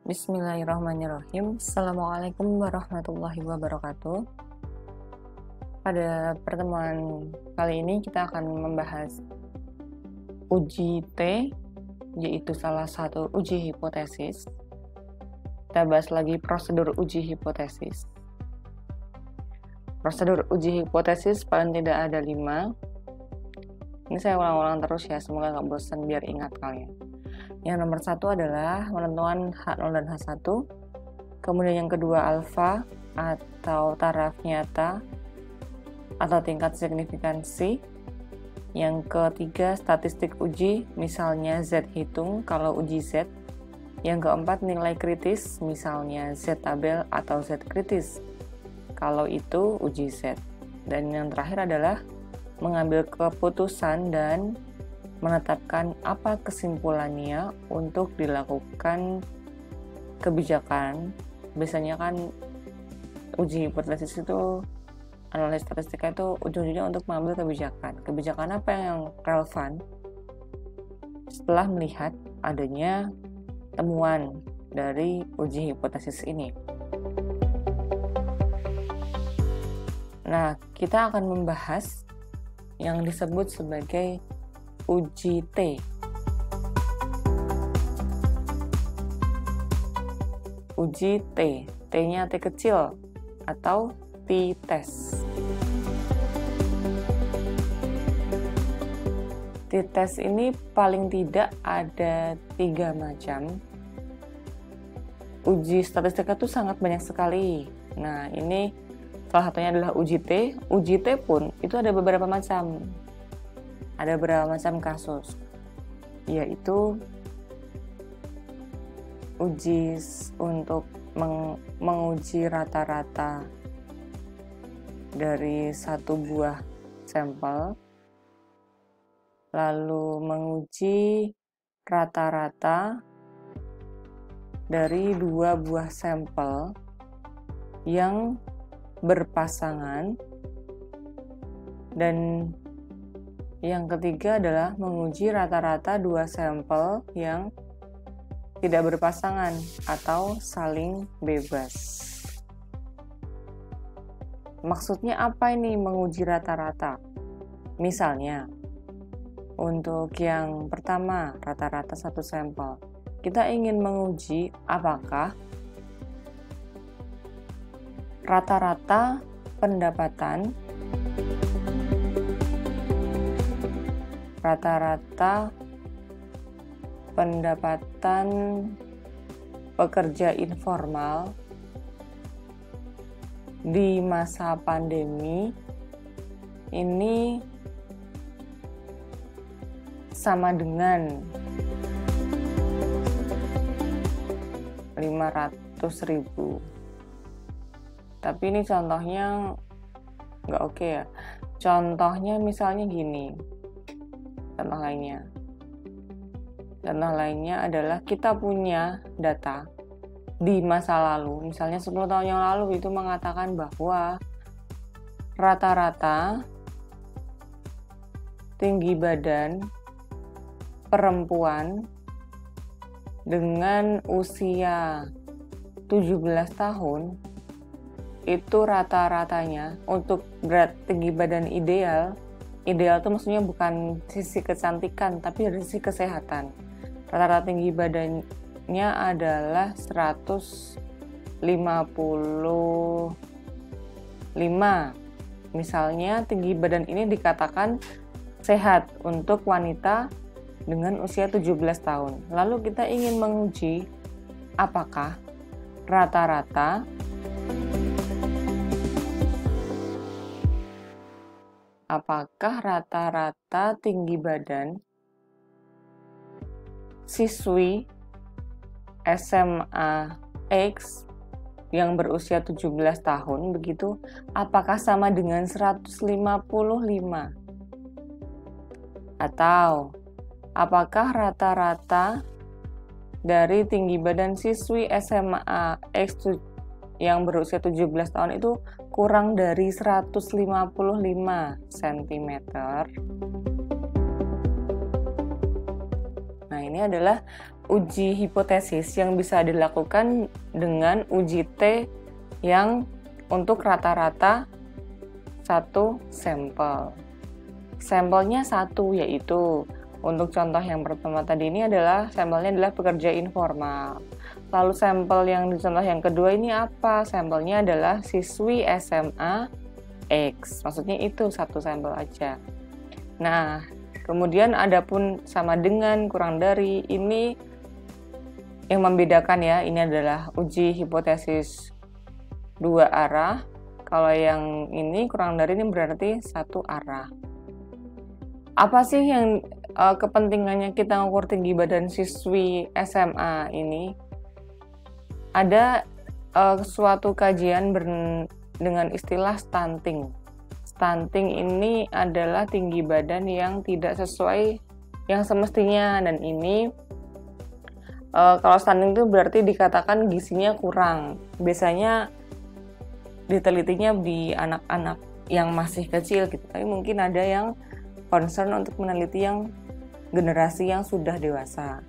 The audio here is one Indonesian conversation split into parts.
Bismillahirrahmanirrahim. Assalamualaikum warahmatullahi wabarakatuh. Pada pertemuan kali ini kita akan membahas uji T, yaitu salah satu uji hipotesis. Kita bahas lagi prosedur uji hipotesis. Prosedur uji hipotesis paling tidak ada 5. Ini saya ulang-ulang terus ya, semoga nggak bosan biar ingat kalian. Yang nomor 1 adalah menentukan H0 dan H1. Kemudian yang kedua alfa atau taraf nyata atau tingkat signifikansi. Yang ketiga statistik uji, misalnya Z hitung kalau uji Z. Yang keempat nilai kritis, misalnya Z tabel atau Z kritis kalau itu uji Z. Dan yang terakhir adalah mengambil keputusan dan menetapkan apa kesimpulannya untuk dilakukan kebijakan. Biasanya kan uji hipotesis itu, analis statistika itu ujung-ujungnya untuk mengambil kebijakan. Kebijakan apa yang relevan setelah melihat adanya temuan dari uji hipotesis ini. Nah, kita akan membahas yang disebut sebagai uji T. Uji T, T-nya T kecil atau t-test. T-test ini paling tidak ada 3 macam. Uji statistika itu sangat banyak sekali. Nah, ini salah satunya adalah uji T. Uji T pun itu ada beberapa macam. Ada beberapa macam kasus, yaitu uji untuk menguji rata-rata dari satu buah sampel, lalu menguji rata-rata dari 2 buah sampel yang berpasangan, dan yang ketiga adalah menguji rata-rata 2 sampel yang tidak berpasangan atau saling bebas. Maksudnya apa ini menguji rata-rata? Misalnya, untuk yang pertama, rata-rata 1 sampel. Kita ingin menguji apakah rata-rata pendapatan, pekerja informal di masa pandemi ini sama dengan 500.000. Tapi ini contohnya nggak oke ya. Contohnya misalnya gini. Contoh lainnya adalah kita punya data di masa lalu. Misalnya 10 tahun yang lalu itu mengatakan bahwa rata-rata tinggi badan perempuan dengan usia 17 tahun itu rata-ratanya untuk berat tinggi badan ideal itu maksudnya bukan sisi kecantikan tapi dari sisi kesehatan. Rata-rata tinggi badannya adalah 155. Misalnya tinggi badan ini dikatakan sehat untuk wanita dengan usia 17 tahun. Lalu kita ingin menguji apakah rata-rata tinggi badan siswi SMA X yang berusia 17 tahun begitu, apakah sama dengan 155? Atau apakah rata-rata dari tinggi badan siswi SMA X yang berusia 17 tahun itu kurang dari 155 cm? Nah, ini adalah uji hipotesis yang bisa dilakukan dengan uji T yang untuk rata-rata satu sampel. Sampelnya satu, yaitu untuk contoh yang pertama tadi ini adalah sampelnya adalah pekerja informal. Lalu sampel yang di contoh yang kedua ini apa? Sampelnya adalah siswi SMA X. Maksudnya itu satu sampel aja. Nah, kemudian ada pun sama dengan, kurang dari, ini yang membedakan ya, ini adalah uji hipotesis dua arah. Kalau yang ini kurang dari ini berarti satu arah. Apa sih yang kepentingannya kita ngukur tinggi badan siswi SMA ini? Ada suatu kajian dengan istilah stunting. Stunting ini adalah tinggi badan yang tidak sesuai yang semestinya, dan ini kalau stunting itu berarti dikatakan gizinya kurang. Biasanya ditelitinya di anak-anak yang masih kecil gitu, tapi mungkin ada yang concern untuk meneliti yang generasi yang sudah dewasa.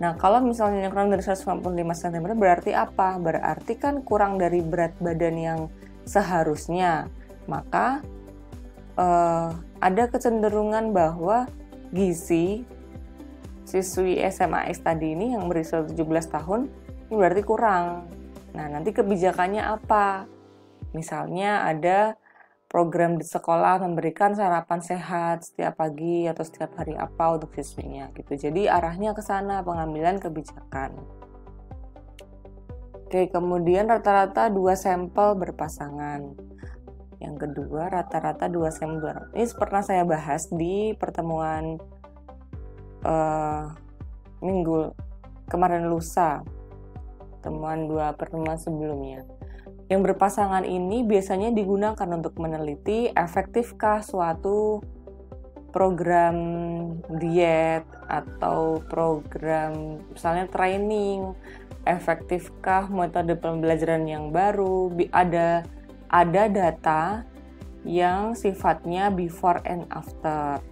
Nah, kalau misalnya kurang dari 195 cm berarti apa? Berarti kan kurang dari berat badan yang seharusnya. Maka ada kecenderungan bahwa gizi siswi SMA X tadi ini yang berusia 17 tahun ini berarti kurang. Nah, nanti kebijakannya apa? Misalnya ada program di sekolah memberikan sarapan sehat setiap pagi atau setiap hari apa untuk siswinya gitu. Jadi arahnya ke sana pengambilan kebijakan. Oke, kemudian rata-rata 2 sampel berpasangan. Yang kedua, rata-rata 2 sampel. Ini pernah saya bahas di pertemuan minggu kemarin lusa. pertemuan sebelumnya. Yang berpasangan ini biasanya digunakan untuk meneliti efektifkah suatu program diet atau program misalnya training, efektifkah metode pembelajaran yang baru, ada data yang sifatnya before and after.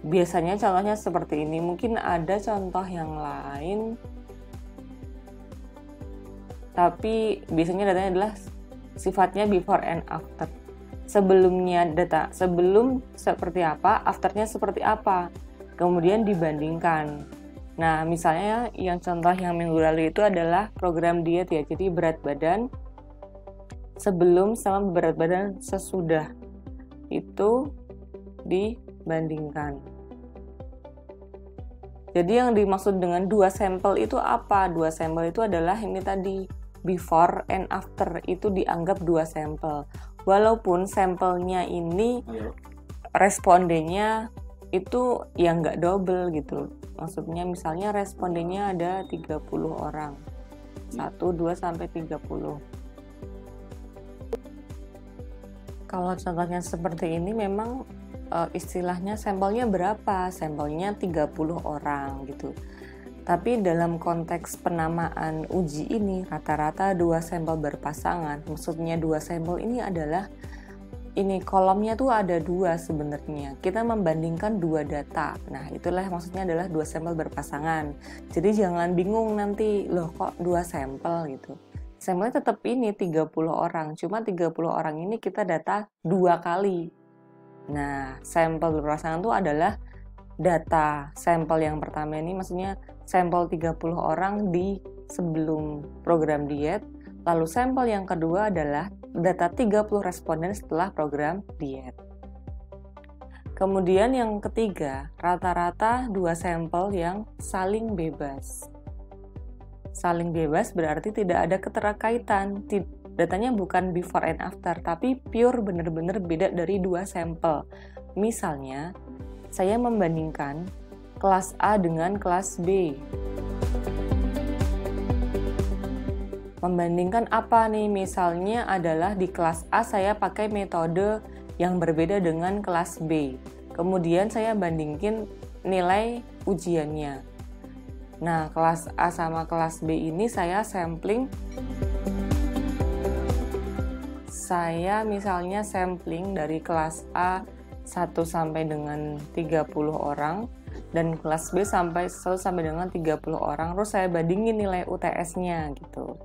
Biasanya contohnya seperti ini, mungkin ada contoh yang lain, tapi biasanya datanya adalah sifatnya before and after. Sebelumnya data, sebelum seperti apa, afternya seperti apa, kemudian dibandingkan. Nah, misalnya yang contoh yang minggu lalu itu adalah program diet ya, jadi berat badan sebelum sama berat badan sesudah itu dibandingkan. Jadi yang dimaksud dengan 2 sampel itu apa? 2 sampel itu adalah ini tadi, before and after, itu dianggap 2 sampel. Walaupun sampelnya ini respondennya itu ya nggak double gitu. Maksudnya misalnya respondennya ada 30 orang. 1, 2, sampai 30. Kalau contohnya seperti ini memang istilahnya sampelnya berapa? Sampelnya 30 orang gitu. Tapi dalam konteks penamaan uji ini rata-rata 2 sampel berpasangan. Maksudnya 2 sampel ini adalah ini kolomnya tuh ada 2 sebenarnya. Kita membandingkan 2 data. Nah, itulah maksudnya adalah 2 sampel berpasangan. Jadi jangan bingung nanti, loh kok 2 sampel gitu. Sampelnya tetap ini 30 orang. Cuma 30 orang ini kita data 2 kali. Nah, sampel berpasangan itu adalah data sampel yang pertama ini, maksudnya sampel 30 orang di sebelum program diet, lalu sampel yang kedua adalah data 30 responden setelah program diet. Kemudian yang ketiga, rata-rata 2 sampel yang saling bebas. Saling bebas berarti tidak ada keterkaitan. Datanya bukan before and after, tapi pure benar-benar beda dari 2 sampel. Misalnya, saya membandingkan kelas A dengan kelas B. Membandingkan apa nih? Misalnya adalah di kelas A saya pakai metode yang berbeda dengan kelas B. Kemudian saya bandingkan nilai ujiannya. Nah, kelas A sama kelas B ini saya sampling. Saya misalnya sampling dari kelas A 1 sampai dengan 30 orang. dan kelas B sampai dengan 30 orang, terus saya bandingin nilai UTS-nya gitu.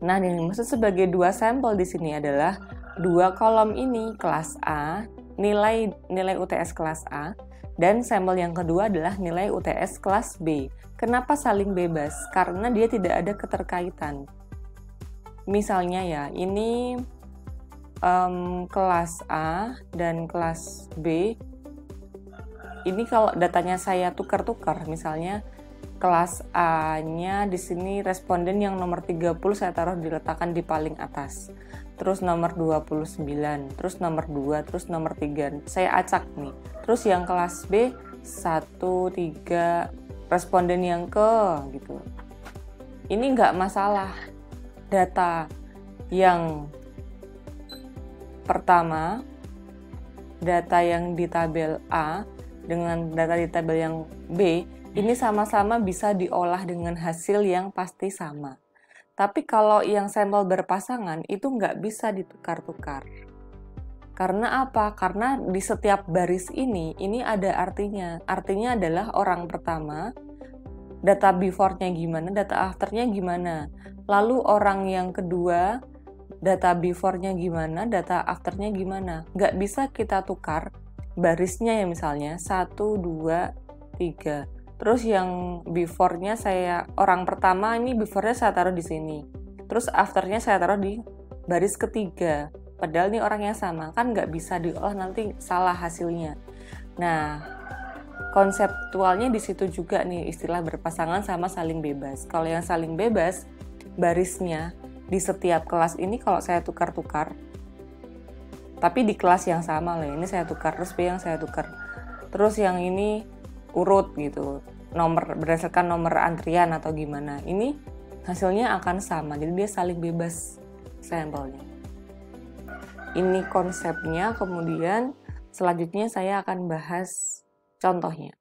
Nah, yang dimaksud sebagai 2 sampel di sini adalah 2 kolom ini kelas A, nilai UTS kelas A, dan sampel yang kedua adalah nilai UTS kelas B. Kenapa saling bebas? Karena dia tidak ada keterkaitan. Misalnya ya, ini kelas A dan kelas B, ini kalau datanya saya tukar-tukar, misalnya kelas A-nya di sini responden yang nomor 30 saya taruh diletakkan di paling atas. Terus nomor 29, terus nomor 2, terus nomor 3. Saya acak nih. Terus yang kelas B 1, 3, responden yang ke gitu. Ini nggak masalah. Data yang pertama, data yang di tabel A dengan data di tabel yang B, ini sama-sama bisa diolah dengan hasil yang pasti sama. Tapi kalau yang sampel berpasangan itu nggak bisa ditukar-tukar. Karena apa? Karena di setiap baris ini ada artinya. Artinya adalah orang pertama, data before-nya gimana, data after-nya gimana. Lalu orang yang kedua, data before-nya gimana, data after-nya gimana. Nggak bisa kita tukar barisnya ya, misalnya 1, 2, 3. Terus yang before-nya orang pertama ini before-nya saya taruh di sini. Terus after-nya saya taruh di baris ketiga. Padahal ini orang yang sama, kan nggak bisa diolah, nanti salah hasilnya. Nah, konseptualnya di situ juga nih istilah berpasangan sama saling bebas. Kalau yang saling bebas, barisnya di setiap kelas ini kalau saya tukar-tukar, tapi di kelas yang sama lah, ini saya tukar, terus B yang saya tukar, terus yang ini urut gitu, nomor berdasarkan nomor antrian atau gimana, ini hasilnya akan sama, jadi dia saling bebas sampelnya. Ini konsepnya, kemudian selanjutnya saya akan bahas contohnya.